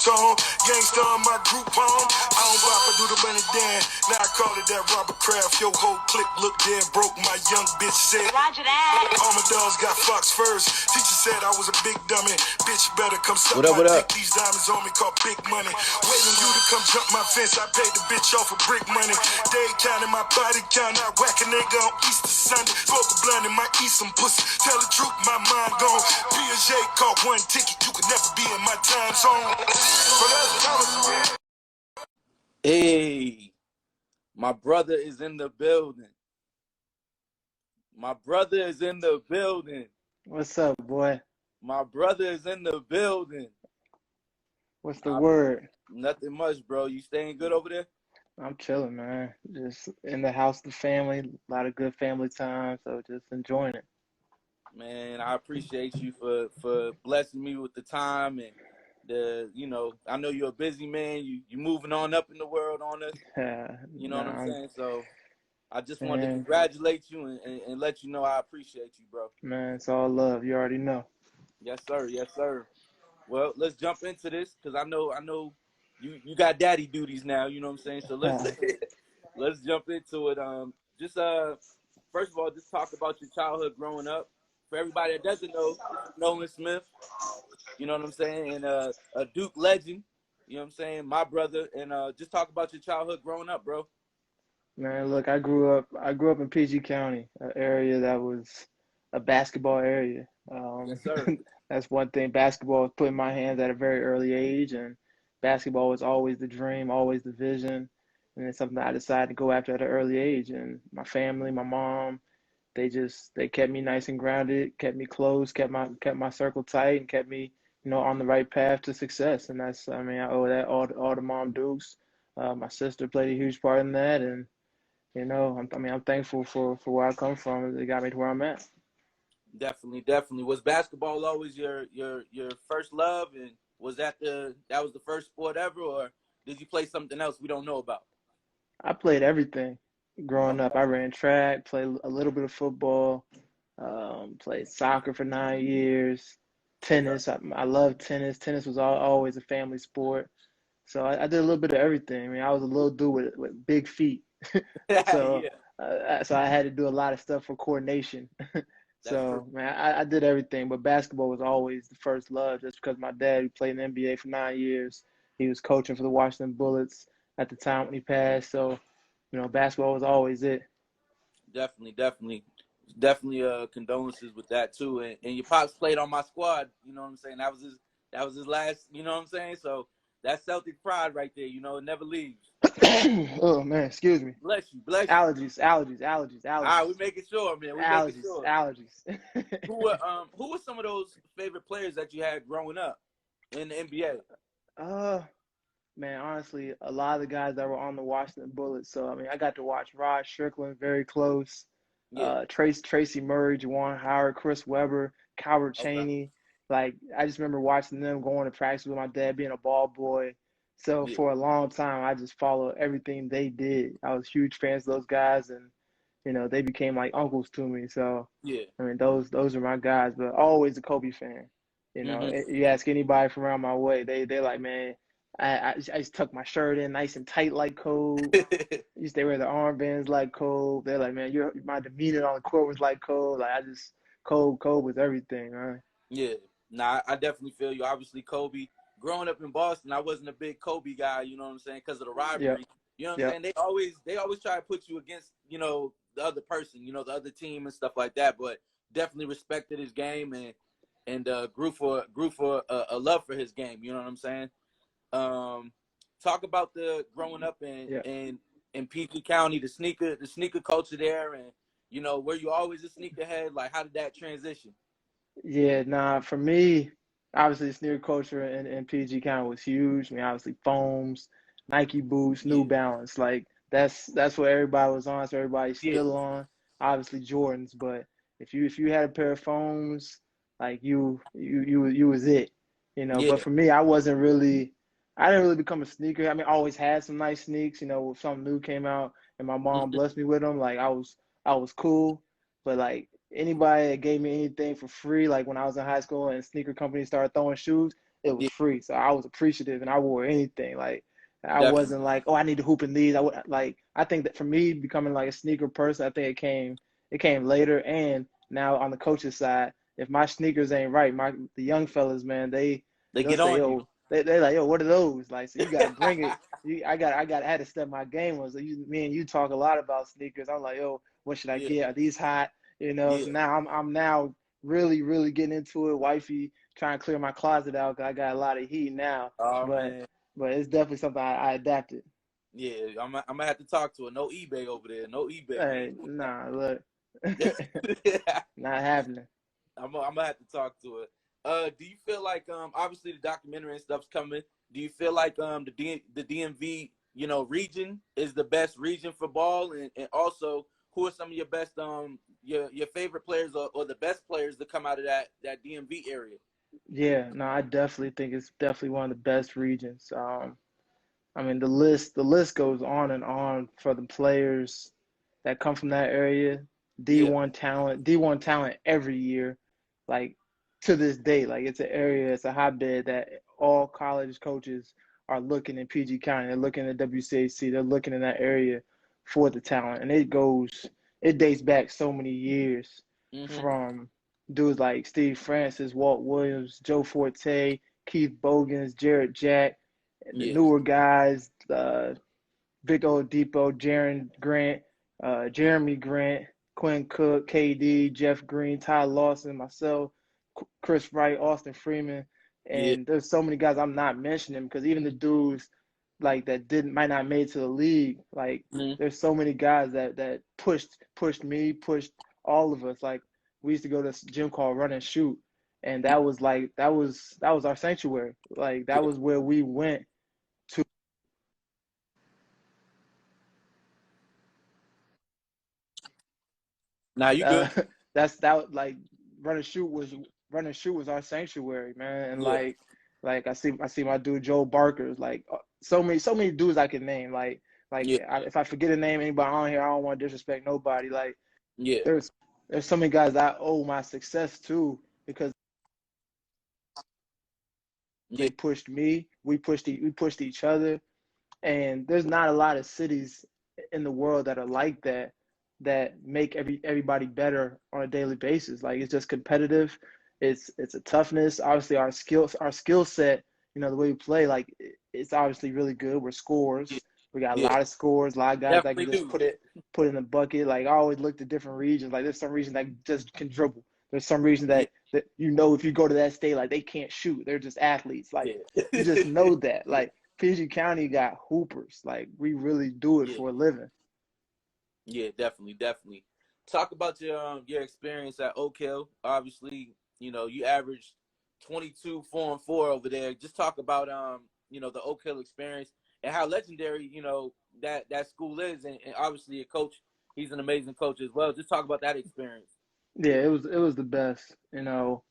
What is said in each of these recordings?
tone. Gangsta on my group home. I don't bop, I do the money Dan. Now I call it that Robert Kraft. Yo, whole clique look dead broke. My young bitch said, Roger that. All my dogs got Fox first. Teacher said I was a big dummy. Bitch better come suck my dick. These diamonds on me call big money. Waiting you to come jump my fence. I paid the bitch off for brick money. Day counting my body count. I whack a nigga on Easter Sunday. Smoke a blunt and might eat some pussy. Tell the truth, my mind gone. Piaget caught one ticket. You could never be in my time zone. So that's Hey, my brother is in the building. My brother is in the building. What's up, boy? My brother is in the building. What's the word? Nothing much, bro. You staying good over there? I'm chilling, man. Just in the house, the family, a lot of good family time, so just enjoying it. Man, I appreciate you for blessing me with the time and I know you're a busy man. You moving on up in the world on us. You know what I'm saying? So I just wanted to congratulate you and let you know I appreciate you, bro. Man, it's all love. You already know. Yes, sir. Yes, sir. Well, let's jump into this because I know you got daddy duties now. You know what I'm saying? So let's jump into it. First of all, just talk about your childhood growing up. For everybody that doesn't know, Nolan Smith, you know what I'm saying, and a Duke legend, you know what I'm saying, my brother, and just talk about your childhood growing up, bro. Man, look, I grew up in PG County, an area that was a basketball area. Yes, sir. That's one thing. Basketball was put in my hands at a very early age, and basketball was always the dream, always the vision, and it's something I decided to go after at an early age. And my family, my mom, they kept me nice and grounded, kept me close, kept my circle tight, and kept me, on the right path to success. And I owe that all to Mom Dukes. My sister played a huge part in that, and I'm thankful for where I come from. It got me to where I'm at. Definitely. Was basketball always your first love, and was that was the first sport ever, or did you play something else we don't know about? I played everything growing up. I ran track, played a little bit of football, played soccer for 9 years, tennis. I love tennis. Tennis was always a family sport. So I did a little bit of everything. I mean, I was a little dude with big feet. So so I had to do a lot of stuff for coordination. So, man, I did everything. But basketball was always the first love just because my dad, who played in the NBA for 9 years, he was coaching for the Washington Bullets at the time when he passed. So, basketball was always it. Definitely condolences with that too. And your pops played on my squad, you know what I'm saying? That was his last, you know what I'm saying? So that's Celtic pride right there, it never leaves. Oh man, excuse me. Bless you. Allergies. All right, we're making sure, man. Allergies. Who were some of those favorite players that you had growing up in the NBA? Man, honestly, a lot of the guys that were on the Washington Bullets. So, I got to watch Rod Strickland very close. Yeah. Tracy Murray, Juwan Howard, Chris Webber, Calvert Chaney. Like, I just remember watching them going to practice with my dad, being a ball boy. So for a long time, I just followed everything they did. I was huge fans of those guys, and they became like uncles to me. So those are my guys. But always a Kobe fan. You ask anybody from around my way, they're like, man, I used to tuck my shirt in nice and tight like Kobe. Used to wear the armbands like Kobe. They're like, man, my demeanor on the court was like Kobe. Like Kobe was everything, right? Yeah. Nah, I definitely feel you. Obviously, Kobe. Growing up in Boston, I wasn't a big Kobe guy, you know what I'm saying, because of the rivalry. Yep. You know what I'm saying? They always try to put you against, the other person, the other team and stuff like that. But definitely respected his game and grew for a love for his game. You know what I'm saying? Talk about the growing up in PG County, the sneaker culture there, and were you always a sneakerhead? Like, how did that transition? Yeah, nah, for me, obviously, sneaker culture in PG County was huge. Obviously, foams, Nike boots, New Balance, like that's what everybody was on. So everybody's still on. Obviously, Jordans, but if you had a pair of foams, like you was it, But for me, I didn't really become a sneaker. I always had some nice sneaks. If something new came out and my mom blessed me with them, like I was cool. But like anybody that gave me anything for free, like when I was in high school and sneaker companies started throwing shoes, it was Yeah, free. So I was appreciative, and I wore anything. Like I definitely. wasn't like, oh, I need to hoop in these. I think that for me becoming like a sneaker person, I think it came later. And now on the coach's side, if my sneakers ain't right, the young fellas, man, They they'll get say, on you. yo, they like, yo, what are those? Like, so you got to bring it. I had to step my game on. So me and you talk a lot about sneakers. I'm like, yo, what should I Yeah, get? Are these hot? You know. So yeah. now I'm now really getting into it. Wifey trying to clear my closet out because I got a lot of heat now. Oh But man. it's definitely something I adapted. Yeah, I'm gonna have to talk to her. No eBay over there. No eBay. Hey, nah, look, Yeah. not happening. I'm gonna have to talk to her. Do you feel like obviously the documentary and stuff's coming? Do you feel like the DMV region is the best region for ball, and also who are some of your best your favorite players or the best players that come out of that DMV area? Yeah, no, I definitely think it's definitely one of the best regions. I mean, the list goes on and on for the players that come from that area. Yeah, D1 talent every year, like to this day, like it's an area, it's a hotbed that all college coaches are looking in PG County. They're looking at WCAC. They're looking in that area for the talent, and it dates back so many years hmm, from dudes like Steve Francis, Walt Williams, Joe Forte, Keith Bogans, Jarrett Jack, and the yeah, newer guys, Vic Oladipo, Jaron Grant, Jeremy Grant, Quinn Cook, KD, Jeff Green, Ty Lawson, myself, Chris Wright, Austin Freeman, yeah, and there's so many guys I'm not mentioning because even the dudes like that didn't might not made it to the league. Like hmm, there's so many guys that pushed me, pushed all of us. Like we used to go to this gym called Run and Shoot, and yeah, that was our sanctuary. Like that yeah. was where we went to. Now you Uh, good? that's that like run and shoot was run and shoot was our sanctuary, man. And Yeah, like I see my dude Joe Barker's like so many dudes I can name. yeah, If I forget a name anybody on here, I don't want to disrespect nobody. Like yeah, there's so many guys I owe my success to because yeah, they pushed me. We pushed each other. And there's not a lot of cities in the world that are like that make everybody better on a daily basis. Like it's just competitive. It's a toughness. Obviously our skill set, you know, the way we play, like it's obviously really good. We're yeah, scorers. We got a yeah. lot of scores, a lot of guys that can Definitely just do. put in the bucket. Like I always look at different regions. Like there's some regions that just can dribble. There's some regions Yeah, that you know if you go to that state, like they can't shoot. They're just athletes. Like yeah, you just know that. Like PG County got hoopers. Like we really do it yeah. for a living. Yeah, definitely, definitely. Talk about your experience at Oak Hill. Obviously, you averaged 22, 4 and 4 over there. Just talk about the Oak Hill experience and how legendary, that school is, and obviously a coach. He's an amazing coach as well. Just talk about that experience. Yeah, it was the best. You know,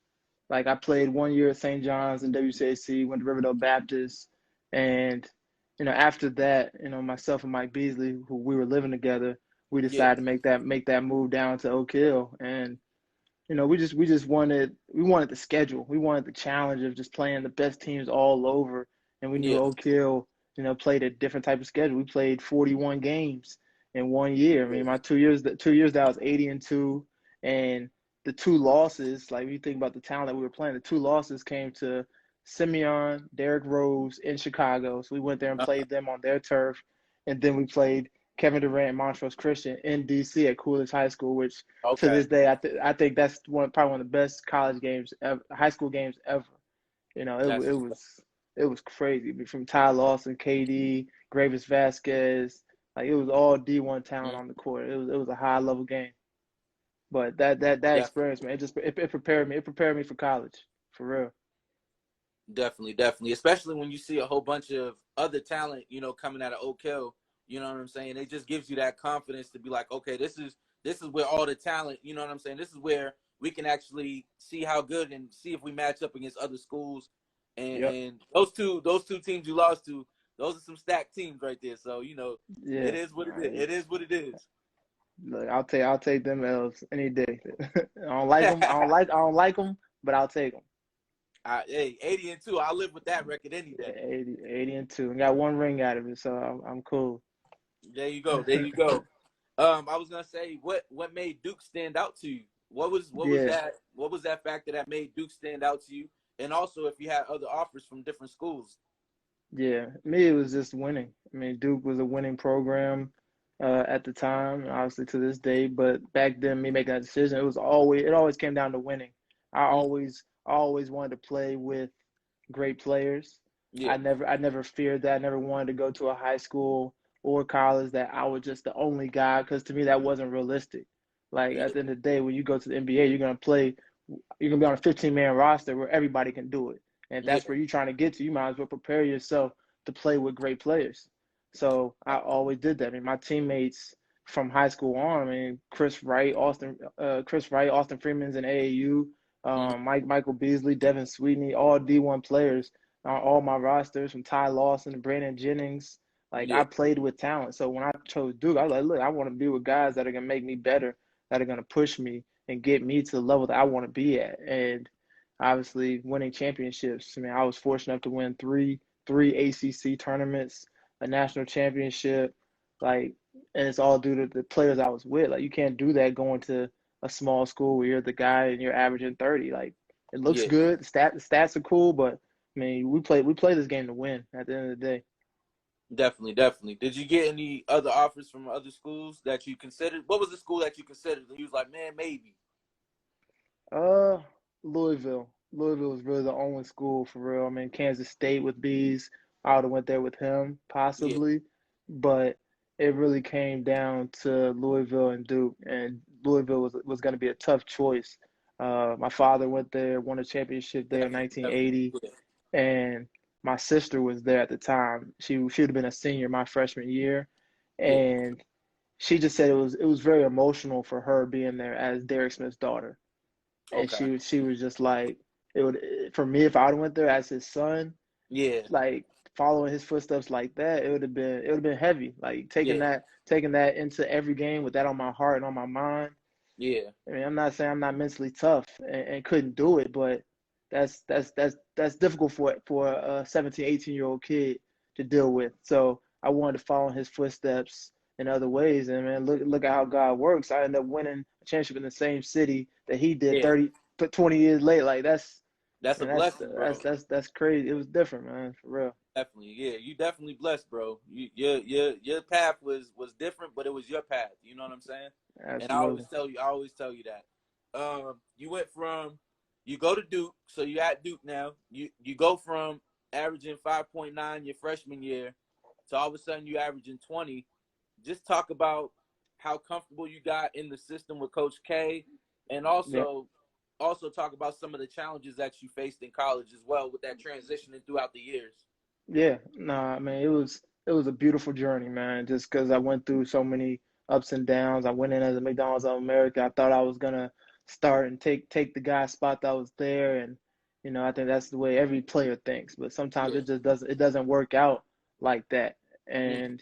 like I played 1 year at St. John's in WCAC, went to Riverdale Baptist, and you know after that, you know myself and Mike Beasley, who we were living together, we Yeah, decided to make that move down to Oak Hill, and you know we just wanted the schedule, we wanted the challenge of just playing the best teams all over, and we knew yeah, Oak Hill, you know, played a different type of schedule. We played 41 games in 1 year. I yeah. mean, my 2 years that I was 80-2, and the two losses, like when you think about the talent that we were playing, the two losses came to Simeon, Derrick Rose in Chicago. So we went there and Uh, played them on their turf, and then we played Kevin Durant and Montrose Christian in DC at Coolidge High School, which to okay. this day I think that's probably one of the best college games ever, high school games ever. You know, That's just it was crazy. From Ty Lawson, KD, Gravis Vasquez, like it was all D1 talent on the court. It was a high level game. But that definitely, experience, man, it prepared me. It prepared me for college, for real. definitely, definitely. Especially when you see a whole bunch of other talent, coming out of Oak Hill. You know what I'm saying? It just gives you that confidence to be like, okay, this is where all the talent. You know what I'm saying? This is where we can actually see how good and see if we match up against other schools. And Yep. and those two teams you lost to, those are some stacked teams right there. So it Yeah. is what it is. Right. It is what it is. Look, I'll take them L's any day. I don't like them. I don't like them, but I'll take them. Hey, 80-2. I'll live with that record any day. 80-2. And got one ring out of it, so I'm cool. There you go. There you go. I was gonna say, what made Duke stand out to you? What was Yeah. that factor that made Duke stand out to you? And also, if you had other offers from different schools. Yeah, me, it was just winning. I mean, Duke was a winning program at the time, obviously to this day. But back then, me making that decision, it always came down to winning. Mm, I always wanted to play with great players. yeah, I never feared that. I never wanted to go to a high school or college that I was just the only guy, because to me that wasn't realistic. Like yeah, at the end of the day, when you go to the NBA, you're gonna be on a 15-man roster where everybody can do it. And if yeah, that's where you're trying to get to, you might as well prepare yourself to play with great players. So I always did that. I mean, my teammates from high school on, I mean, Chris Wright, Austin Freeman's in AAU, mm, Michael Beasley, Devin Sweetney, all D1 players on all my rosters, from Ty Lawson to Brandon Jennings. Like, yeah, I played with talent. So when I chose Duke, I was like, look, I want to be with guys that are gonna make me better, that are gonna push me and get me to the level that I want to be at. And obviously winning championships. I mean, I was fortunate enough to win three ACC tournaments, a national championship, like, and it's all due to the players I was with. Like, you can't do that going to a small school where you're the guy and you're averaging 30. Like, it looks yeah. good, the stats are cool, but I mean, we play this game to win at the end of the day. Definitely, definitely. Did you get any other offers from other schools that you considered? What was the school that you considered? And you was like, man, maybe. Uh, Louisville. Louisville was really the only school for real. I mean, Kansas State with Bees, I would have went there with him Yeah, possibly, but it really came down to Louisville and Duke, and Louisville was going to be a tough choice. My father went there, won a championship there in definitely, definitely. 1980, Yeah, and my sister was there at the time. She'd have been a senior my freshman year, yeah. and she just said it was very emotional for her being there as Derek Smith's daughter, and Okay. she was just like, it would, for me, if I would went there as his son, Yeah, like following his footsteps like that, it would have been heavy. Like yeah, taking that into every game with that on my heart and on my mind. yeah, I mean, I'm not saying I'm not mentally tough and couldn't do it, but that's difficult for a 17, 18-year-old kid to deal with. So I wanted to follow in his footsteps in other ways. And man, look at how God works. I ended up winning a championship in the same city that he did yeah. 20 years late. Like That's a man, blessing, bro. that's crazy. It was different, man, for real. Definitely, yeah. You definitely blessed, bro. Your path was different, but it was your path. You know what I'm saying? And Absolutely. I always tell you that. You went from, you go to Duke, so you at Duke now. You go from averaging 5.9 your freshman year to all of a sudden you averaging 20. Just talk about how comfortable you got in the system with Coach K, and Yeah. also talk about some of the challenges that you faced in college as well with that transitioning throughout the years. Yeah, nah, man, it was a beautiful journey, man. Just because I went through so many ups and downs. I went in as a McDonald's of America. I thought I was gonna start and take the guy's spot that was there, and I think that's the way every player thinks. But sometimes Yeah. it doesn't work out like that. Mm,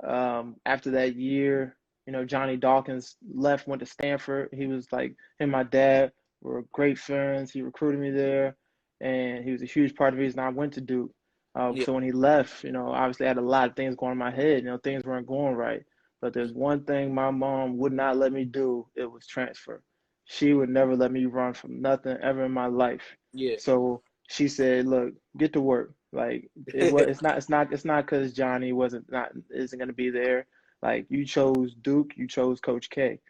And after that year, Johnny Dawkins left, went to Stanford. He was like, him and my dad were great friends. He recruited me there, and he was a huge part of the reason I went to Duke. yeah. So when he left, obviously I had a lot of things going in my head. Things weren't going right. But Mm, there's one thing my mom would not let me do. It was transfer. She would never let me run from nothing ever in my life. yeah. So she said, "Look, get to work. Like it's not because Johnny isn't gonna be there. Like you chose Duke, you chose Coach K,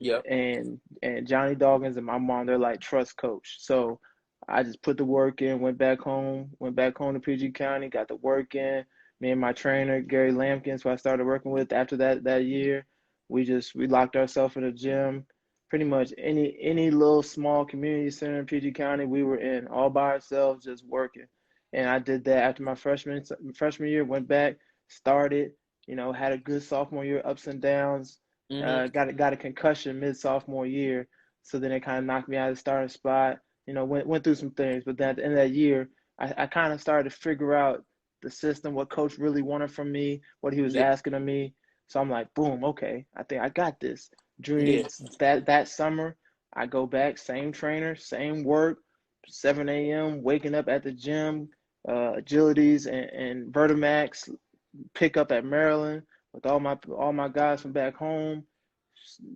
Yep. and Johnny Dawkins and my mom, they're like trust coach. So I just put the work in, went back home to PG County, got the work in. Me and my trainer Gary Lampkins, who I started working with after that year, we locked ourselves in a gym. Pretty much any little small community center in PG County, we were in all by ourselves, just working. And I did that after my freshman year. Went back, started. Had a good sophomore year, ups and downs. Hmm. Got a concussion mid sophomore year, so then it kind of knocked me out of the starting spot. Went through some things, but then at the end of that year, I kind of started to figure out the system, what coach really wanted from me, what he was Yeah. asking of me. So I'm like, boom, okay, I think I got this. Yeah. Junior that summer, I go back, same trainer, same work, 7 a.m. waking up at the gym, agilities and Vertimax, pick up at Maryland with all my guys from back home.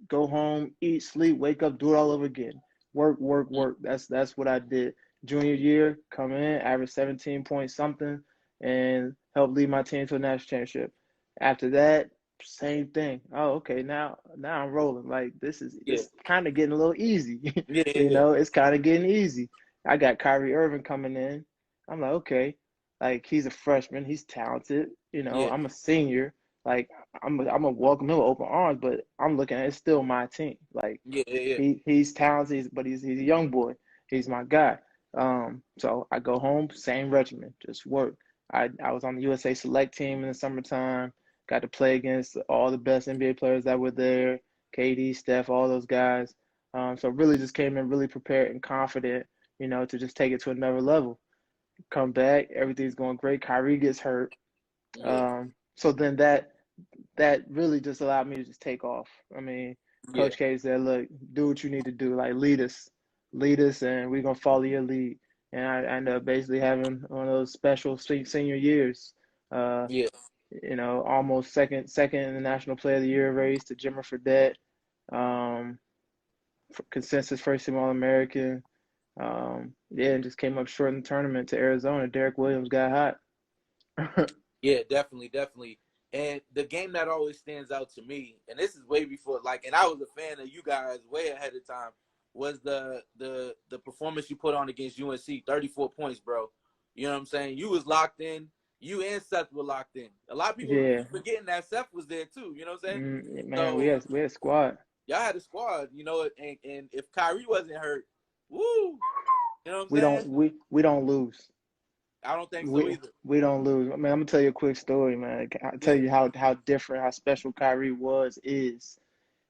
Go home, eat, sleep, wake up, do it all over again. Work, work, work. That's what I did. Junior year, come in, average 17 point something, and help lead my team to a national championship. After that, same thing. Oh, okay, now I'm rolling. Like Yeah. it's kind of getting a little easy. Yeah. Yeah. It's kind of getting easy. I got Kyrie Irving coming in. I'm like, okay, like he's a freshman, he's talented. Yeah. I'm a senior. Like I'm gonna welcome him with open arms, but I'm looking at it's still my team. Like Yeah. Yeah. he's talented, but he's a young boy. He's my guy. So I go home, same regimen, just work. I was on the USA Select team in the summertime. Got to play against all the best NBA players that were there, KD, Steph, all those guys. So really just came in really prepared and confident, to just take it to another level. Come back, everything's going great. Kyrie gets hurt. Yeah. So then that really just allowed me to just take off. I mean, Yeah. Coach K said, "Look, do what you need to do. Like lead us, and we're gonna follow your lead." And I ended up basically having one of those special senior years. Uh, Yeah. Almost second in the National Player of the Year race to Jimmer Fredette, consensus first team All American. And just came up short in the tournament to Arizona. Derek Williams got hot. Yeah, definitely, definitely. And the game that always stands out to me, and this is way before, and I was a fan of you guys way ahead of time, was the performance you put on against UNC, 34 points, bro. You know what I'm saying? You was locked in. You and Seth were locked in. A lot of people Yeah, forgetting that Seth was there too. You know what I'm saying? man, we So had a squad. y'all had a squad, and if Kyrie wasn't hurt, woo, you know what I'm We saying? don't we don't lose. I don't think so We either. we don't lose. I mean, I'm gonna tell you a quick story, man. I'll tell Yeah, you how different, how special Kyrie is.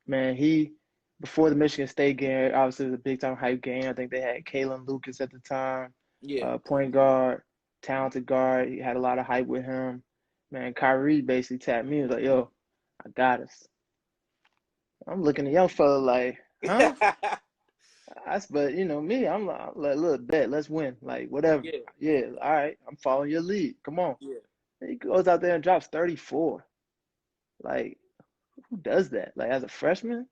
Man, he before the Michigan State game, obviously it was a big time hype game. I think they had Kalen Lucas at the time, yeah, point guard, talented guard. He had a lot of hype with him. Man, Kyrie basically tapped me. He was like, "Yo, I got us." I'm looking at young fella like, "Huh?" But me, I'm like, "Look, bet, let's win. Like, whatever. yeah, Yeah, all right. I'm following your lead. Come on." yeah. He goes out there and drops 34. Like, who does that? Like, as a freshman?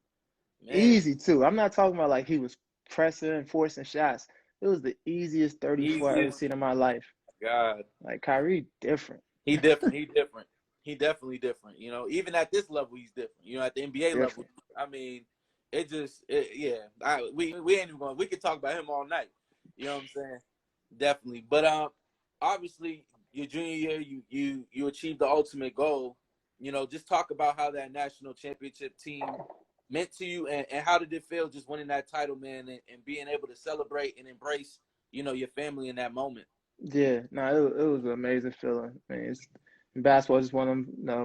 Man, Easy, too. I'm not talking about like he was pressing and forcing shots. It was the easiest 34 I ever easiest. seen in my life. God, Like, Kyrie, different. he different. He different. He definitely different. Even at this level, he's different. At the NBA level, Different. I mean, yeah. We ain't even going. We could talk about him all night. You know what I'm saying? Definitely. But obviously, your junior year, you achieved the ultimate goal. Just talk about how that national championship team meant to you, and how did it feel just winning that title, man, and being able to celebrate and embrace, your family in that moment. Yeah, no, it was an amazing feeling. I mean, basketball is one of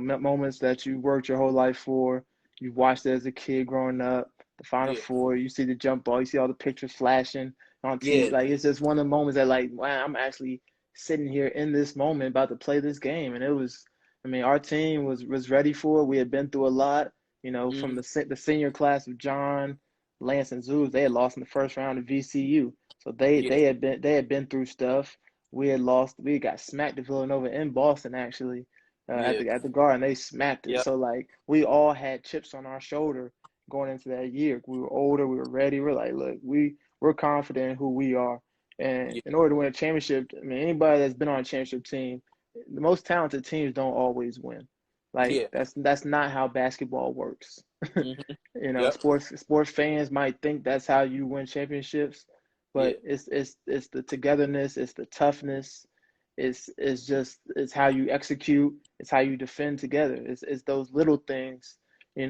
them moments that you worked your whole life for. You watched it as a kid growing up, the Final Yeah. Four. You see the jump ball. You see all the pictures flashing on TV. Yeah. Like it's just one of the moments that, like, wow, I'm actually sitting here in this moment about to play this game. And it was, I mean, our team was ready for it. We had been through a lot. From Mm-hmm. the senior class of John, Lance, and Zeus. They had lost in the first round of VCU, so they Yeah. they had been through stuff. We had lost. We got smacked to Villanova in Boston, actually, at Yeah. the Garden. They smacked it. Yep. So like we all had chips on our shoulder going into that year. We were older. We were ready. We're like, look, we're confident in who we are. And Yeah. in order to win a championship, I mean, anybody that's been on a championship team, the most talented teams don't always win. Like Yeah. that's not how basketball works. Mm-hmm. Yep. Sports fans might think that's how you win championships, Yeah. but it's the togetherness, it's the toughness, it's how you execute, it's how you defend together. It's those little things. You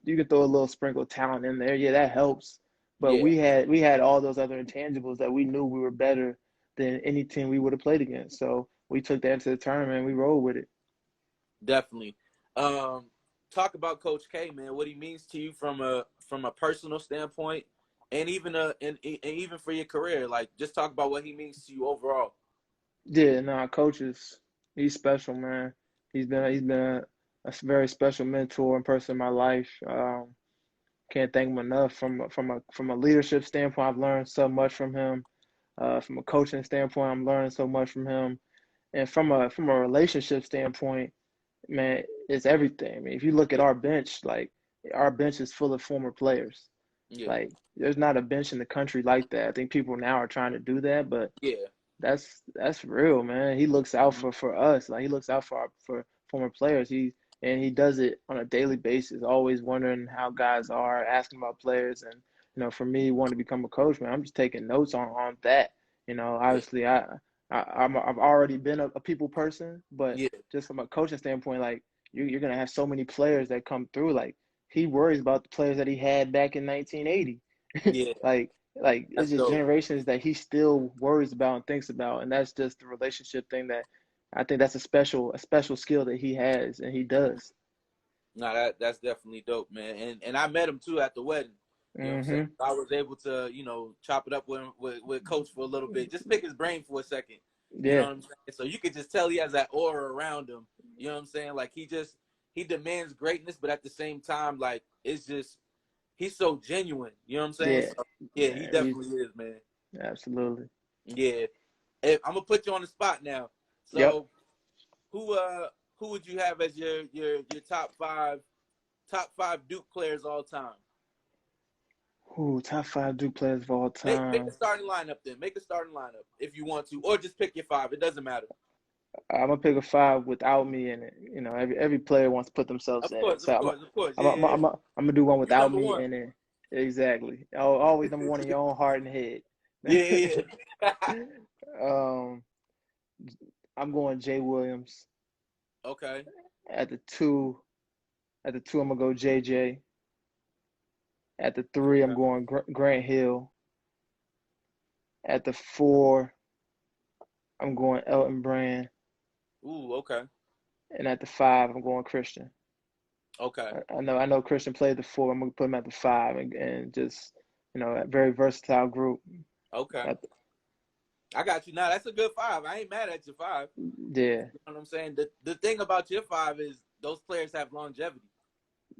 can throw a little sprinkle of talent in there. Yeah, that helps. But Yeah. we had all those other intangibles that we knew we were better than any team we would have played against. So we took that into the tournament and we rolled with it. Definitely. Talk about Coach K, man. What he means to you from a personal standpoint, and even for your career. Like, just talk about what he means to you overall. Yeah, no, he's special, man. He's been a very special mentor and person in my life. Can't thank him enough. From a leadership standpoint, I've learned so much from him. From a coaching standpoint, I'm learning so much from him, and from a relationship standpoint, man, it's everything. I mean, if you look at Yeah. our bench, like our bench is full of former players. Yeah. Like, there's not a bench in the country like that. I think people now are trying to do that, but Yeah. that's real, man. He looks out Mhm. for us. Like, he looks out for former players. He does it on a daily basis, always wondering how guys are, asking about players. And for me, wanting to become a coach, man, I'm just taking notes on that. Yeah. Obviously, I've already been a people person, but Yeah. just from a coaching standpoint, like, you're gonna have so many players that come through. Like, he worries about the players that he had back in 1980. Yeah. Like it's That's just dope. generations that he still worries about and thinks about, and that's just the relationship thing that I think that's a special skill that he has and he does. No, that's definitely dope, man. And I met him too at the wedding. You know what I'm saying? Hmm. I was able to, chop it up with him, with Coach for a little bit, just pick his brain for a second. You know Yeah, what I'm saying? So you could just tell he has that aura around him. You know what I'm saying? Like he demands greatness, but at the same time, like it's just he's so genuine. You know what I'm saying? yeah, So yeah, he man. He's definitely is, man. absolutely. Yeah. I'm gonna put you on the spot now. Yep. So who would you have as your top five Duke players all time? Ooh, top five Duke players of all Make a time. starting lineup then. Make a starting lineup if you want to, or just pick your five. It doesn't matter. I'm gonna pick a five without me in it. Every player wants to put themselves Of in it, course, so of I'm course, of course. I'm Yeah, I'm yeah, yeah. I'm I'm gonna do one You without number me one. in it. Exactly. Always number one in your own heart and head. Yeah, yeah, yeah. um, I'm going Jay Williams. Okay. At the two, I'm gonna go JJ. At the three, I'm Okay. going Grant Hill. At the four, I'm going Elton Brand, Ooh, okay. and at the five, I'm going Christian. Okay. I know Christian played the four. I'm gonna put him at the five, and just a very versatile group. Okay. At I got you. Now that's a good five. I ain't mad at your five. yeah, You know what I'm saying? The thing about your five is those players have longevity.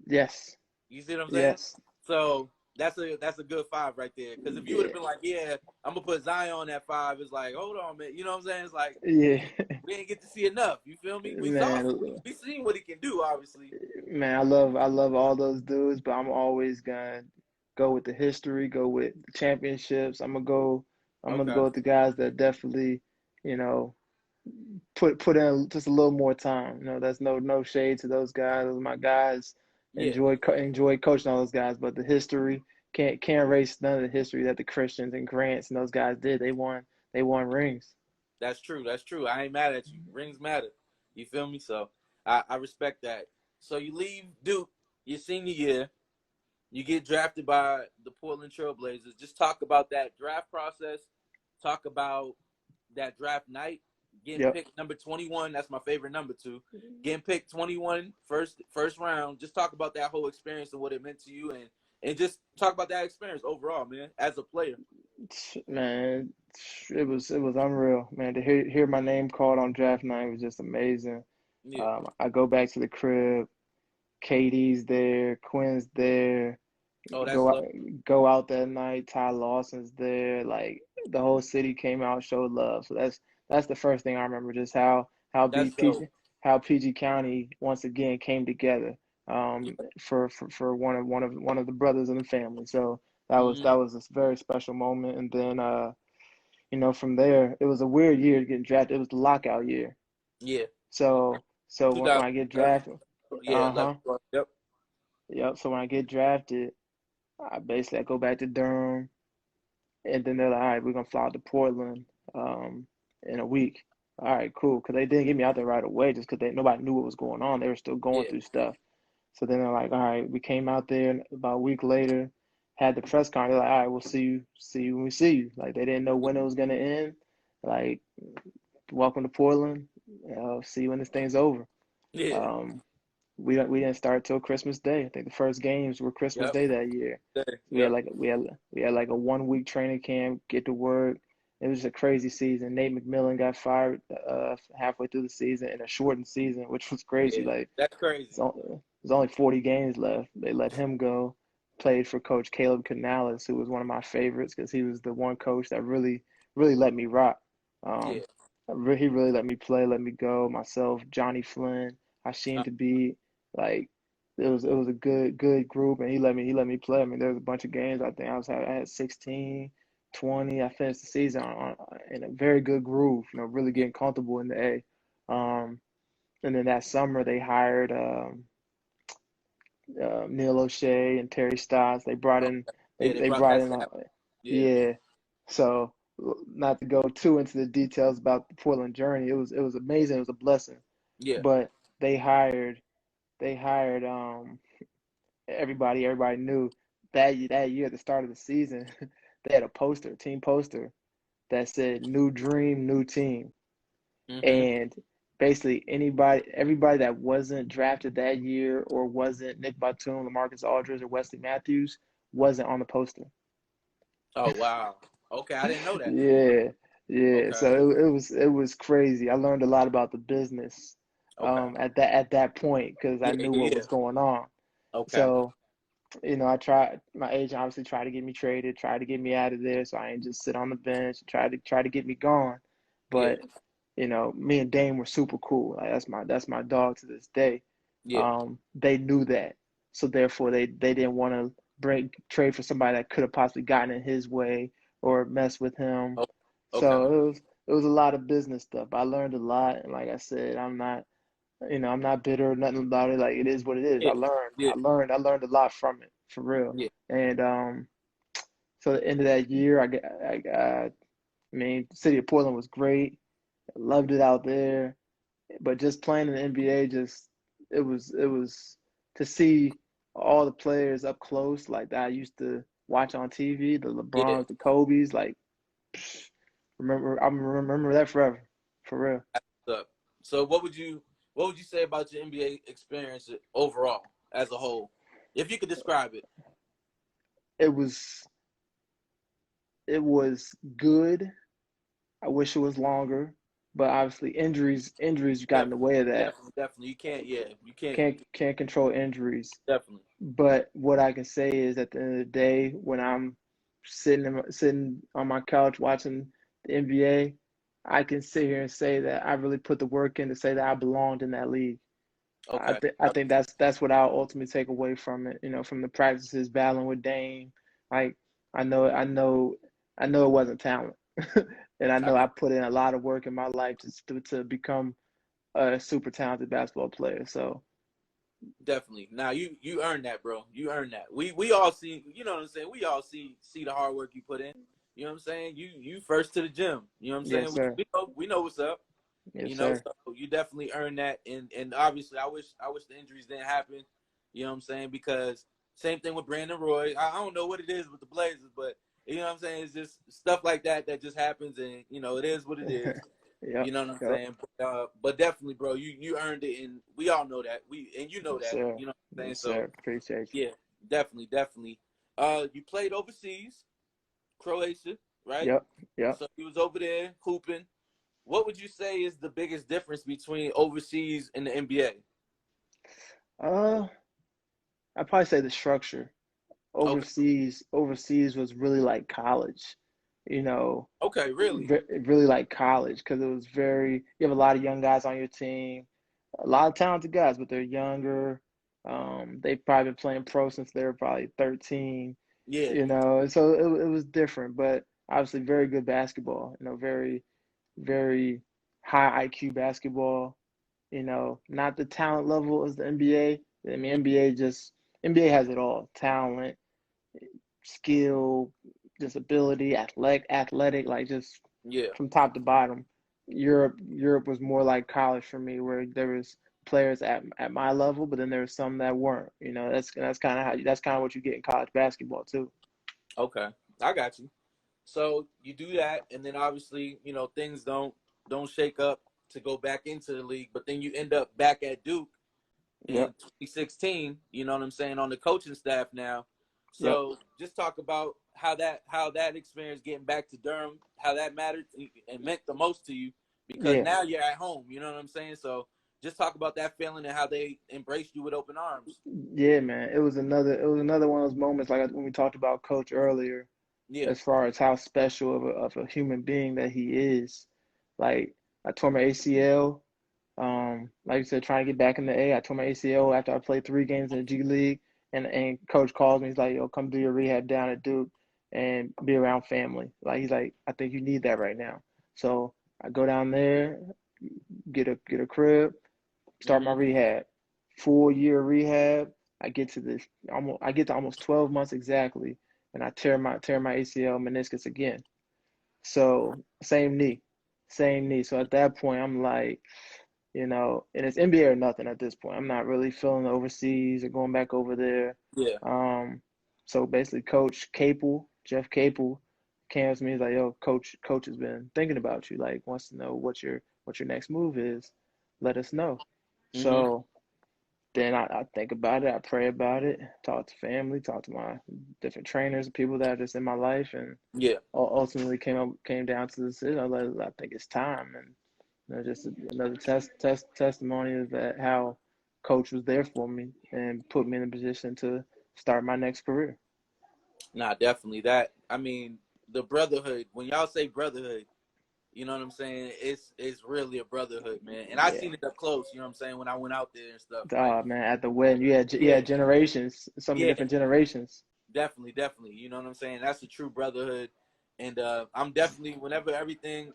yes, You see what I'm saying? yes, So that's a good five right there. Because if you would have yeah, been like, yeah, I'm gonna put Zion at five, it's like, hold on, man. You know what I'm saying? It's like yeah, we didn't get to see enough. You feel me? We saw man, we seen what he can do, obviously. man. I love all those dudes, but I'm always gonna go with the history, go with the championships. I'm gonna go Okay. with the guys that definitely, you know, put in just a little more time. That's no shade to those guys. Those are my guys. Yeah, Enjoy coaching all those guys, but the history can't erase none of the history that the Christians and Grants and those guys did. They won rings. that's true. That's true. I ain't mad at you. Rings matter. You feel me? So I respect that. So you leave Duke your senior year. You get drafted by the Portland Trailblazers. Just talk about that draft process. Talk about that draft night. Getting Yep. picked number 21. That's my favorite number too. Getting picked 21 first round. Just talk about that whole experience and what it meant to you, and just talk about that experience overall, man, as a player. Man, it was unreal, man. To hear my name called on draft night was just amazing. Yeah. I go back to the crib. Katie's there, Quinn's there. Oh, that's Go out, love. go out that night. Ty Lawson's there. Like, the whole city came out, showed love. So that's the first thing I remember. Just how That's PG dope. how PG County once again came together. Yeah. For one of the brothers in the family. So that was Mm-hmm. that was a very special moment. And then from there, it was a weird year getting drafted. It was the lockout year. Yeah. So when I get 2011. drafted, Yeah, 11. uh-huh. Yep. Yep. So when I get drafted, I go back to Durham, and then they're like, all right, we're gonna fly out to Portland in a week. All right, cool. Because they didn't get me out there right away, just because nobody knew what was going on. They were still going Yeah. through stuff. So then they're like, all right, we came out there, and about a week later, had the press conference. They're like, all right, we'll see you when we see you. Like, they didn't know when it was gonna end. Like, welcome to Portland. See you when this thing's over. Yeah. Um, we didn't start till Christmas Day. I think the first games were Christmas Yep. Day that year. So Yep. we had like a 1 week training camp, get to work. It was a crazy season. Nate McMillan got fired halfway through the season in a shortened season, which was crazy. Yeah. Like, That's crazy. there's only 40 games left. They let him go. Played for Coach Caleb Canales, who was one of my favorites because he was the one coach that really really let me rock. Yeah. He really let me play, let me go. Myself, Johnny Flynn, Hashim Uh, to be like it was a good group, and he let me play. I mean, there was a bunch of games. I think I had 16, 20. I finished the season in a very good groove. Really yeah. getting comfortable in the A. And then that summer they hired Neil O'Shea and Terry Stotts. They brought Oh, in they yeah. They they brought brought that in staff. Yeah. yeah. So not to go too into the details about the Portland journey, it was amazing. It was a blessing. Yeah. But they hired everybody. Everybody knew that year at the start of the season, they had a team poster that said "New Dream, New Team," Mm-hmm. and basically everybody that wasn't drafted that year or wasn't Nick Batum, LaMarcus Aldridge, or Wesley Matthews wasn't on the poster. Oh wow. Okay, I didn't know that. Yeah, yeah. Okay. So it was crazy. I learned a lot about the business Okay. at that point because I Yeah. knew Yeah. what Yeah. was going on. Okay. So my agent obviously tried to get me traded, tried to get me out of there, so I ain't just sit on the bench, try to get me gone. Yeah. But me and Dame were super cool. Like that's my dog to this day. Yeah. They knew that, so therefore they didn't want to bring trade for somebody that could have possibly gotten in his way or mess with him. Oh, okay. So it was a lot of business stuff. I learned a lot, and like I said, I'm not bitter or nothing about it. Like it is what it is. Yeah. I learned, Yeah. I learned, I learned a lot from it for real. Yeah. And so at the end of that year, I mean, the city of Portland was great. I loved it out there, but just playing in the NBA, it was to see all the players up close like that I used to watch on TV, the Yeah. LeBrons, the Kobe's, like remember that forever, for real. So, so what would you say about your NBA experience overall as a whole, if you could describe it? It was it was good. I wish it was longer, but obviously injuries got in the Definitely. way of that. Definitely. Definitely. You can't. Yeah. You can't. Can't control injuries. Definitely. But what I can say is at the end of the day, when I'm sitting on my couch watching the NBA, I can sit here and say that I really put the work in to say that I belonged in that league. I Okay. think I think that's what I'll ultimately take away from it. From the practices, battling with Dame. Like I know it wasn't talent, and I I know get I put in a lot of work in my life to become a super talented basketball player. So definitely. Now you earned that, bro. You earned that. We all see. You know what I'm saying. We all see the hard work you put in. You know what I'm saying. You first to the gym. You know what I'm saying. yes, sir. We know what's up. Yes, sir. So you definitely earned that, and obviously I wish the injuries didn't happen. You know what I'm saying, because same thing with Brandon Roy. I don't know what it is with the Blazers, but you know what I'm saying. It's just stuff like that just happens, and it is what it is. Yep. You know what I'm Yep. saying. But definitely, bro, you earned it, and we all know that. You know Yes, that. sir. You know what I'm saying. Yes, So sir. Appreciate you. yeah, definitely. You played overseas, Croatia, right? Yep. Yep. So you was over there hooping. What would you say is the biggest difference between overseas and the NBA? Uh, I'd probably say the structure. Okay. Overseas was really like college, you know, Okay, really? really like college because it was you have a lot of young guys on your team, a lot of talented guys, but they're younger. They've probably been playing pro since they were probably 13, Yeah. so it was different, but obviously very good basketball, very, very high IQ basketball, not the talent level as the NBA. I mean, NBA has it all: talent, skill, disability, athletic, like just Yeah. from top to bottom. Europe was more like college for me, where there was players at my level, but then there were some that weren't. That's kind of what you get in college basketball too. Okay. I got you. So you do that, and then obviously, things don't shake up to go back into the league, but then you end up back at Duke in Yep, 2016. You know what I'm saying, on the coaching staff now. yep, So just talk about how that experience getting back to Durham, how that mattered and meant the most to you, because yeah, now you're at home. You know what I'm saying. So just talk about that feeling and how they embraced you with open arms. yeah, man. It was another one of those moments like when we talked about coach earlier. Yeah. as far as how special of a human being that he is. Like, I tore my ACL. Like you said, trying to get back in the A. I tore my ACL after I played 3 games in the G League, and coach calls me. He's like, "Yo, come do your rehab down at Duke and be around family." Like, he's like, "I think you need that right now." So I go down there, get a crib, start my Mm-hmm. rehab. Full year rehab. I get to almost 12 months exactly, and I tear my ACL meniscus again. So same knee. So at that point, I'm like, and it's NBA or nothing at this point. I'm not really feeling overseas or going back over there. Yeah. So basically, Jeff Capel, came to me. He's like, "Yo, coach has been thinking about you. Like, wants to know what your next move is. Let us know." Mm-hmm. So then I think about it. I pray about it. Talk to family. Talk to my different trainers, people that are just in my life, and Yeah. ultimately came down to the decision. I think it's time, and just another testimony of that how coach was there for me and put me in a position to start my next career. Nah, definitely that. I mean, the brotherhood. When y'all say brotherhood, you know what I'm saying? It's really a brotherhood, man. And I Yeah. seen it up close. You know what I'm saying? When I went out there and stuff, like, Oh man, at the wedding, you yeah, had generations, so many yeah, different generations. definitely, definitely. You know what I'm saying? That's a true brotherhood. And I'm definitely, whenever everything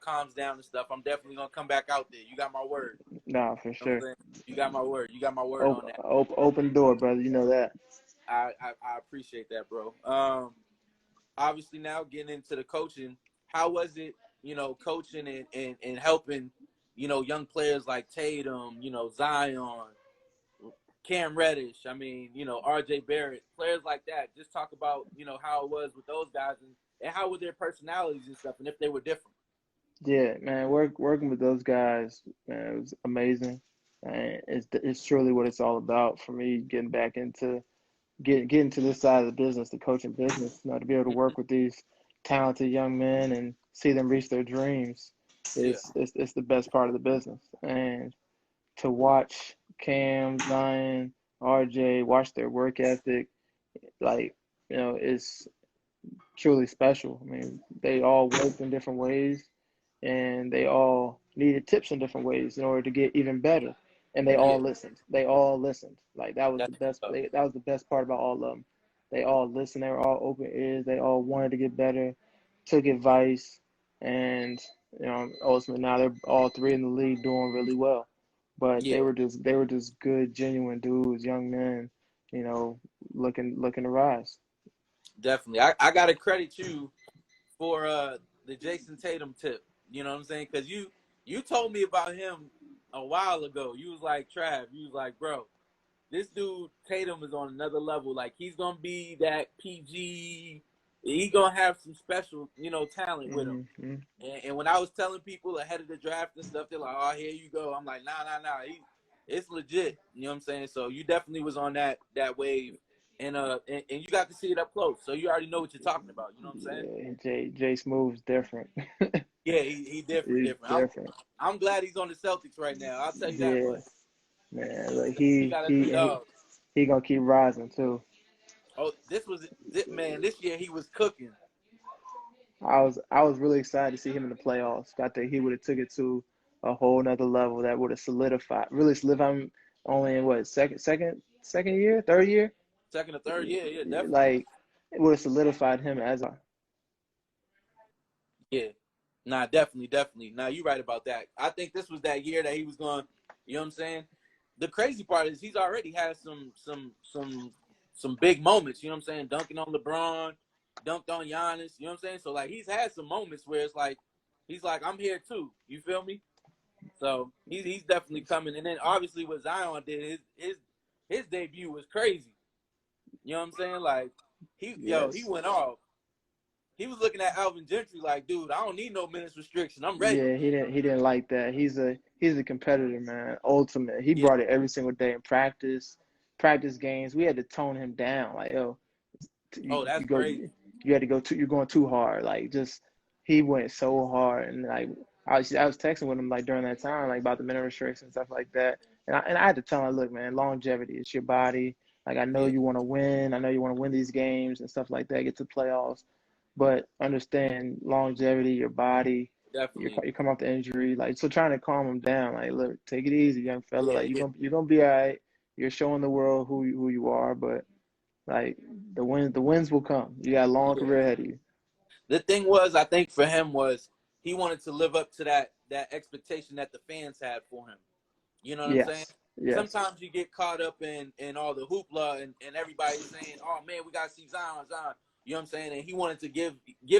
calms down and stuff, I'm definitely gonna come back out there. You got my word. No, for You know what I'm sure. saying? You got my word. You got my word on that. Open door, brother. You know that. I appreciate that, bro. Obviously now getting into the coaching, how was it, coaching and helping, young players like Tatum, Zion, Cam Reddish, I mean, RJ Barrett, players like that. Just talk about, how it was with those guys and how were their personalities and stuff and if they were different. Yeah, man. Working with those guys, man, it was amazing. And it's truly what it's all about for me. Getting back into getting to this side of the business, the coaching business, to be able to Mm-hmm. work with these talented young men and see them reach their dreams Yeah. it's the best part of the business. And to watch Cam, Zion, RJ, watch their work ethic, like, it's truly special. I mean, they all worked in different ways and they all needed tips in different ways in order to get even better. And they Yeah. all listened. They all listened. Like, that was the That's best. tough. That was the best part about all of them. They all listened. They were all open ears. They all wanted to get better, took advice, and ultimately now they're all three in the league doing really well. But Yeah, they were just good, genuine dudes, young men, you know, looking to rise. definitely. I gotta credit you for the Jason Tatum tip. You know what I'm saying? Because you told me about him a while ago. You was like, Trav, you was like, bro, this dude Tatum is on another level. Like, he's gonna be that PG. He gonna have some special, talent with him. Mm-hmm. And when I was telling people ahead of the draft and stuff, they're like, "Oh, here you go." I'm like, "Nah. It's legit." You know what I'm saying? So you definitely was on that wave, and you got to see it up close. So you already know what you're talking about. You know what I'm saying? Yeah, Jay Smooth's different. Yeah, he different, He's different. different. I'm glad he's on the Celtics right now. I'll tell you that Yeah, much. man. Like, He got us a dog. he gonna keep rising too. Oh, man. This year he was cooking. I was really excited to see him in the playoffs. I think he would have took it to a whole nother level that would have really solidified him only in what second year, third year. Second or third, yeah, definitely. Like, it would have solidified him as a. Yeah. Nah, definitely. Nah, you right about that. I think this was that year that he was going. You know what I'm saying? The crazy part is he's already had some big moments. You know what I'm saying? Dunking on LeBron, dunked on Giannis. You know what I'm saying? So like he's had some moments where it's like he's like I'm here too. You feel me? So he's definitely coming. And then obviously what Zion did, his debut was crazy. You know what I'm saying? Like he Yes. went off. He was looking at Alvin Gentry like, dude, I don't need no minutes restriction. I'm ready. Yeah, he didn't like that. He's a competitor, man. Ultimate. He Yeah. brought it every single day in practice games. We had to tone him down. Like, yo, Oh, that's crazy. you had to you're going too hard. Like, just he went so hard, and like I was texting with him like during that time, like about the minute restrictions and stuff like that. And I had to tell him, look, man, longevity. It's your body. Like, I know Yeah. you want to win. I know you want to win these games and stuff like that. Get to the playoffs. but understand longevity, your body, Definitely. you come off the injury, like so trying to calm them down, like look, take it easy, young fella, Yeah, like yeah, you're gonna be all right. You're showing the world who you are, but like the wins will come. You got a long yeah. career ahead of you. The thing was, I think for him was he wanted to live up to that expectation that the fans had for him. You know what I'm saying? Yes, yes. Sometimes you get caught up in all the hoopla and everybody saying, "Oh man, we gotta see Zion, Zion." You know what I'm saying? And he wanted to give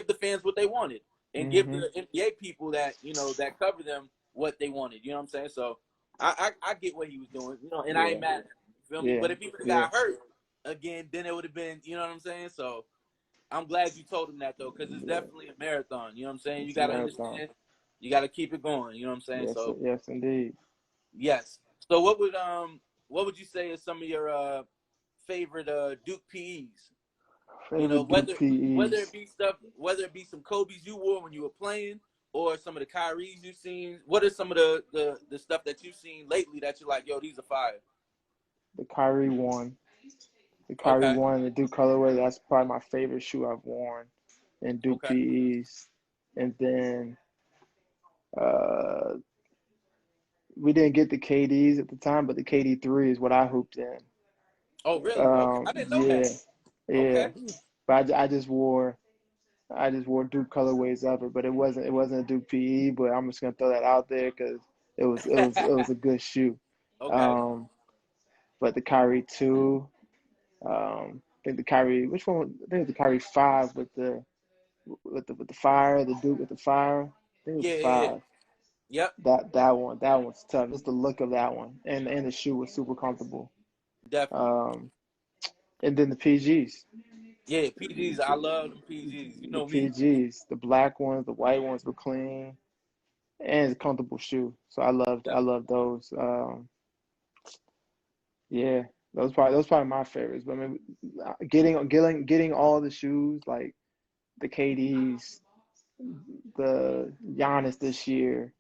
the fans what they wanted and give Hmm. the NBA people that that cover them what they wanted. You know what I'm saying? So I get what he was doing. And I Yeah, ain't mad at him. You feel me? yeah, But if he would have yeah. got hurt again, then it would have been. You know what I'm saying? So I'm glad you told him that though, because it's Yeah. definitely a marathon. You know what I'm saying? You It's a gotta marathon. understand. You gotta keep it going. You know what I'm saying? Yes, So yes, indeed. yes. So what would you say is some of your favorite Duke PEs? Favorite Duke Whether PEs. it be stuff, whether it be some Kobe's you wore when you were playing, or some of the Kyries you've seen. What are some of the stuff that you've seen lately that you're like, yo, these are fire? The Kyrie one. The Kyrie Okay, one and the Duke colorway. That's probably my favorite shoe I've worn in Duke okay. PEs. And then uh, we didn't get the KDs at the time, but the KD3 is what I hooped in. Oh, really? Okay, I didn't know Yeah, that. yeah. Okay, But I just wore Duke colorways of it, but it wasn't a Duke PE. But I'm just gonna throw that out there because it was a good shoe. okay. Um, but the Kyrie two, I think the Kyrie, which one? I think it was the Kyrie five with the fire, the Duke with the fire. I think it was Yeah, the yeah, yeah. five. Yep, That one's tough. Just the look of that one, and the shoe was super comfortable. definitely. Um, and then the PGs, Yeah, PGs. I love them PGs. You the know me. PGs, the black ones, the white ones were clean and it's a comfortable shoe. So I love those. Yeah, those probably my favorites. But I mean, getting all the shoes like the KDs, the Giannis this year.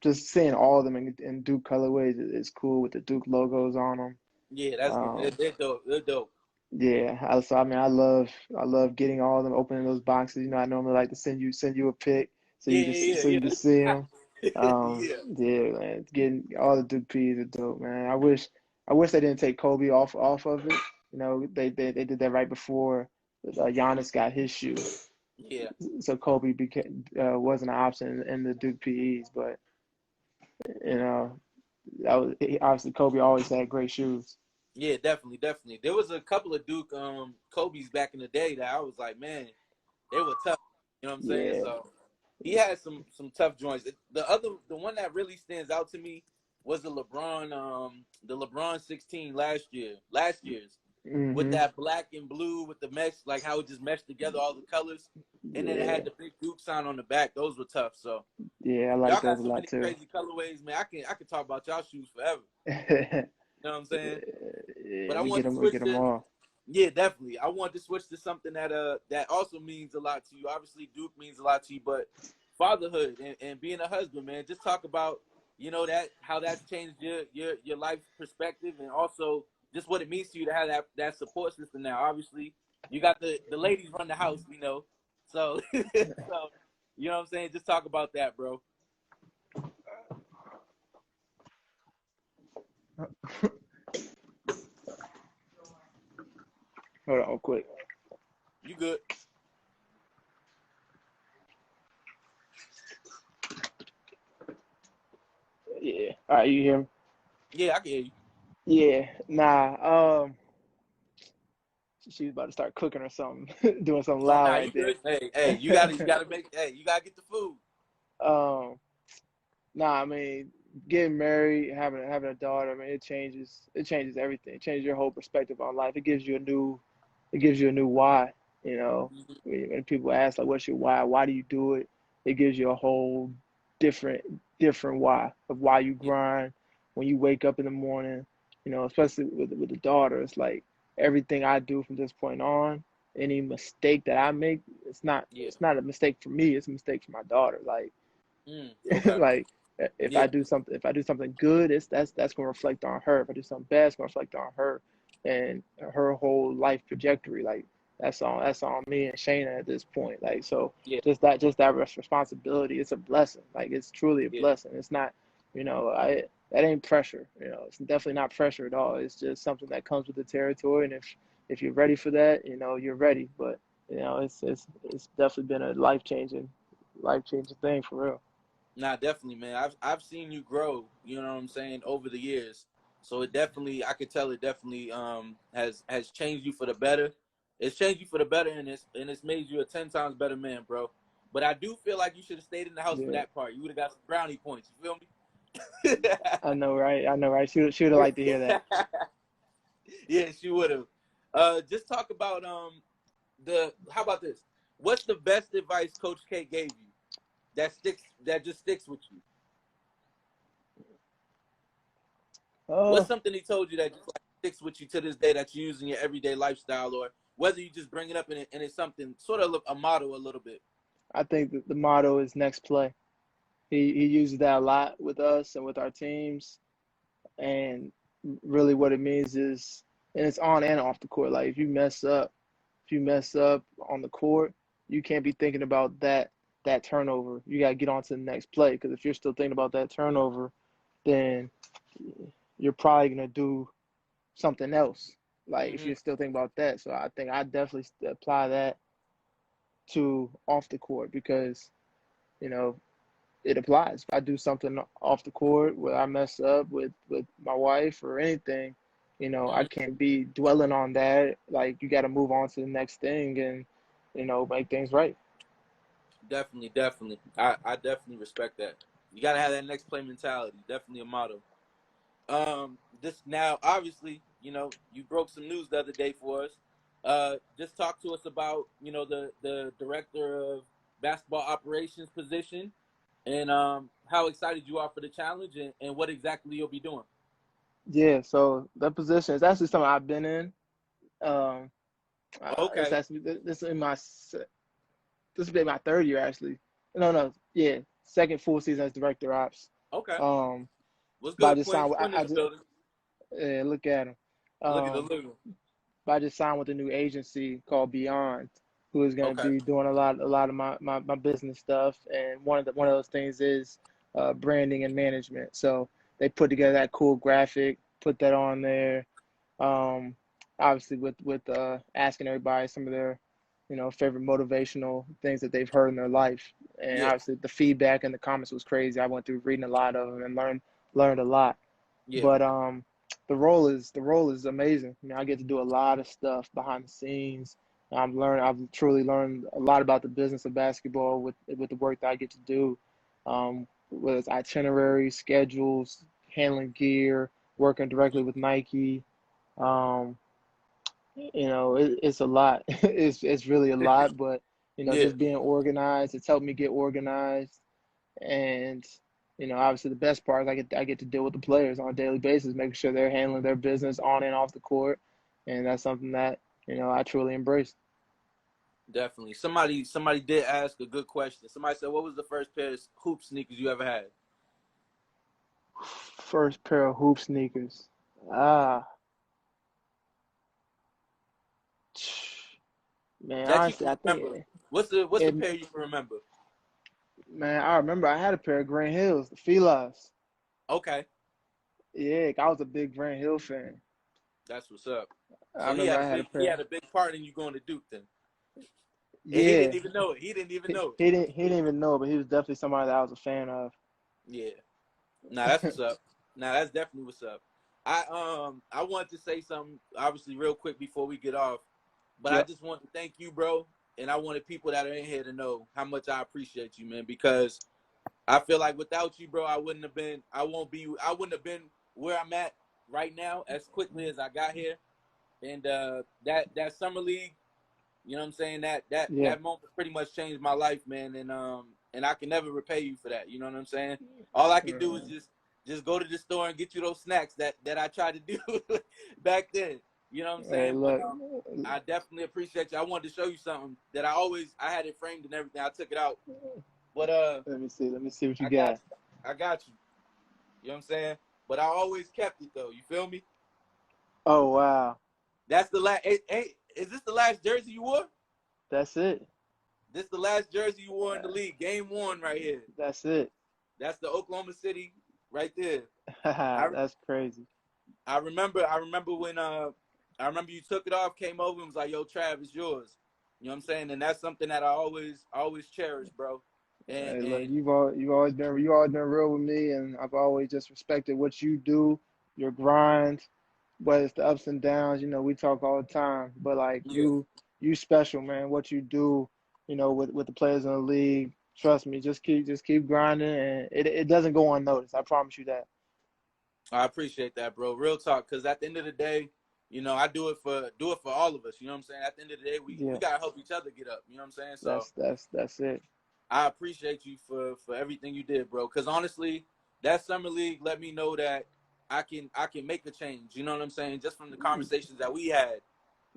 Just seeing all of them in Duke colorways is cool with the Duke logos on them. Yeah, that's good. Um, They're dope. They're dope. yeah, so I mean, I love getting all of them, opening those boxes. I normally like to send you a pic so Yeah, you just yeah, so you yeah, just see them. yeah. Yeah. Yeah, man, getting all the Duke P's are dope, man. I wish they didn't take Kobe off of it. They did that right before Giannis got his shoe, Yeah. so Kobe wasn't an option in the Duke PEs. But you know, obviously Kobe always had great shoes. Yeah, definitely, definitely. There was a couple of Duke Kobe's back in the day that I was like, man, they were tough. You know what I'm saying? Yeah. So he had some tough joints. The one that really stands out to me was the LeBron 16 last year's with Hmm. that black and blue with the mesh, like how it just meshed together all the colors, and then it had Yeah. the big Duke sign on the back. Those were tough. So Yeah, I like y'all those got a so lot many too. crazy colorways, man. I can talk about y'all shoes forever. Yeah, You know what I'm saying? But I we want get to them. We switch get them to all. yeah, definitely. I want to switch to something that also means a lot to you. Obviously, Duke means a lot to you, but fatherhood and being a husband, man. Just talk about that how that's changed your life perspective, and also just what it means to you to have that support system now. Obviously, you got the ladies run the house, so so you know what I'm saying. Just talk about that, bro. Hold on, quick. You good? Yeah. All right, you hear me? Yeah, I can hear you. Yeah. Nah. She was about to start cooking or something, doing something Oh, loud nah, you right there. good? Hey, you gotta get the food. um. Nah, I mean, getting married, having a daughter, I mean, it changes everything. It changes your whole perspective on life. It gives you a new why. You know, Mhm. when people ask like, "What's your why? Why do you do it?" It gives you a whole different different why of why you Yeah, grind when you wake up in the morning. Especially with the daughter, it's like everything I do from this point on. Any mistake that I make, it's not yeah. it's not a mistake for me. It's a mistake for my daughter. Like Okay. like if Yeah, I do something good, that's gonna reflect on her. If I do something bad, it's gonna reflect on her and her whole life trajectory. Like that's on me and Shayna at this point. Like, so Yeah, just that responsibility, it's a blessing. Like, it's truly a yeah. blessing. It's not, that ain't pressure. It's definitely not pressure at all. It's just something that comes with the territory. And if you're ready for that, you're ready. But it's definitely been a life changing thing for real. Nah, definitely, man. I've seen you grow, you know what I'm saying, over the years. So it definitely, I could tell it definitely has changed you for the better. It's changed you for the better, and it's made you a 10 times better man, bro. But I do feel like you should have stayed in the house for Yeah, that part. You would have got some brownie points. You feel me? I know, right? I know, right? She would have liked to hear that. Yeah, she would have. Just talk about how about this? What's the best advice Coach K gave you that just sticks with you? Uh, What's something he told you that just like sticks with you to this day that you use in your everyday lifestyle, or whether you just bring it up and it's something sort of a motto a little bit? I think that the motto is next play. He uses that a lot with us and with our teams, and really what it means is, and it's on and off the court. Like, if you mess up on the court, you can't be thinking about that turnover. You gotta get on to the next play, because if you're still thinking about that turnover, then you're probably gonna do something else. Like, if Mm-hmm. you're still thinking about that, so I think I definitely apply that to off the court, because you know it applies. If I do something off the court where I mess up with my wife or anything, I Mm-hmm. can't be dwelling on that. Like, you got to move on to the next thing and make things right. Definitely, definitely. I definitely respect that. You gotta have that next play mentality. Definitely a motto. This now obviously, you broke some news the other day for us. Just talk to us about, the director of basketball operations position, and how excited you are for the challenge, and what exactly you'll be doing. Yeah. So that position is actually something I've been in. Um, it's Okay. actually this is this will be my third year actually. No, no, yeah, second full season as director ops. Okay. Um, What's but I good, just Quinn? signed. Quinn in I the just building. look at him. Look at the Um, living. but I just signed with a new agency called Beyond, who is going to Okay. be doing a lot of my business stuff. And one of those things is branding and management. So they put together that cool graphic, put that on there. Um, Obviously with asking everybody some of their favorite motivational things that they've heard in their life. And Yeah. obviously the feedback and the comments was crazy. I went through reading a lot of them and learned a lot. Yeah. But the role is amazing. I mean, I get to do a lot of stuff behind the scenes. I've truly learned a lot about the business of basketball with the work that I get to do. Whether it's itineraries, schedules, handling gear, working directly with Nike. Um, it's a lot. It's really a lot, but Yeah. just being organized, it's helped me get organized. And obviously the best part is I get to deal with the players on a daily basis, making sure they're handling their business on and off the court, and that's something that I truly embrace. Definitely. Somebody did ask a good question. Somebody said, "What was the first pair of hoop sneakers you ever had?" First pair of hoop sneakers. Ah, man, That you honestly, can I remember. think What's the it, pair you can remember? man, I remember I had a pair of Grant Hills, the Filas. Okay, Yeah, I was a big Grant Hill fan. that's what's up. I So he remember had I a had a big he pair. had a big part in you going to Duke then, and he Yeah, didn't even know it. He didn't even know it. he didn't even know, but he was definitely somebody that I was a fan of. Yeah. Nah, that's what's up. Nah, that's definitely what's up. I wanted to say something obviously real quick before we get off, but I Yep. just want to thank you, bro, and I wanted people that are in here to know how much I appreciate you, man, because I feel like without you, bro, I wouldn't have been where I'm at right now as quickly as I got here. And that summer league, you know what I'm saying? Yeah. That moment pretty much changed my life, man. And I can never repay you for that. You know what I'm saying? All I can do is Mm. just go to the store and get you those snacks that I tried to do back then. You know what I'm Hey, saying? But look. I definitely appreciate you. I wanted to show you something that I had it framed and everything. I took it out. But Let me see. Let me see what you I got got. you. I got you. You know what I'm saying? But I always kept it though. You feel me? Oh wow. That's the last. Is this the last jersey you wore? That's it. This the last jersey you wore in the league. Game 1 right here. That's it. That's the Oklahoma City right there. That's crazy. I remember when I remember you took it off, came over and was like, "Yo, Trav, it's yours." You know what I'm saying? And that's something that I always cherish, bro. Hey, look, you've always been real with me, and I've always just respected what you do, your grind, whether it's the ups and downs. You know, we talk all the time, but like Yeah. you special, man. What you do, you know, with the players in the league. Trust me, just keep grinding, and it doesn't go unnoticed. I promise you that. I appreciate that, bro. Real talk, because at the end of the day, you know, I do it for all of us. You know what I'm saying? At the end of the day, we gotta help each other get up. You know what I'm saying? So that's it. I appreciate you for everything you did, bro. Because honestly, that summer league let me know that I can make a change. You know what I'm saying? Just from the conversations that we had,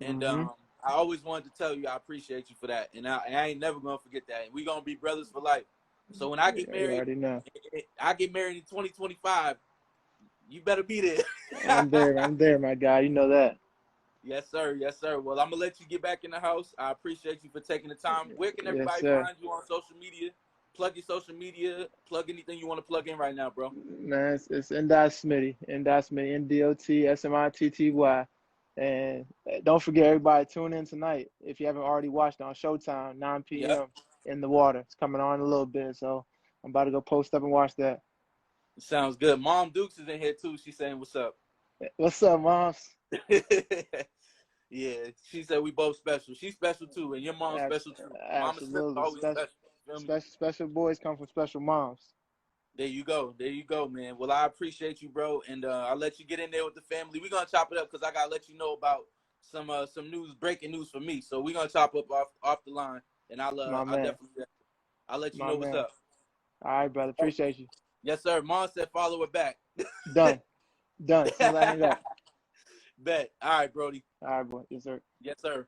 and I always wanted to tell you I appreciate you for that, and I ain't never gonna forget that. And we gonna be brothers for life. So when I get married, you already know. I get married in 2025. You better be there. I'm there, my guy. You know that. Yes, sir. Yes, sir. Well, I'm going to let you get back in the house. I appreciate you for taking the time. Where can everybody find you on social media? Plug your social media. Plug anything you want to plug in right now, bro. Man, it's Smitty. NDotSmitty. And don't forget, everybody, tune in tonight. If you haven't already watched it on Showtime, 9 p.m. Yep. In the water. It's coming on in a little bit, so I'm about to go post up and watch that. Sounds good. Mom Dukes is in here, too. She's saying, what's up? What's up, Moms? Yeah, she said we both special. She's special, too, and your mom's special, too. Mama Smith always special. Special boys come from special moms. There you go, man. Well, I appreciate you, bro, and I'll let you get in there with the family. We're gonna chop it up because I gotta let you know about some breaking news for me. So we're gonna chop up off the line, and I'll let you know what's up. All right, brother. Appreciate you. Yes, sir. Mom said follow her back. Done. Soon as I hang up. Bet. All right, Brody. All right, boy. Yes, sir. Yes, sir.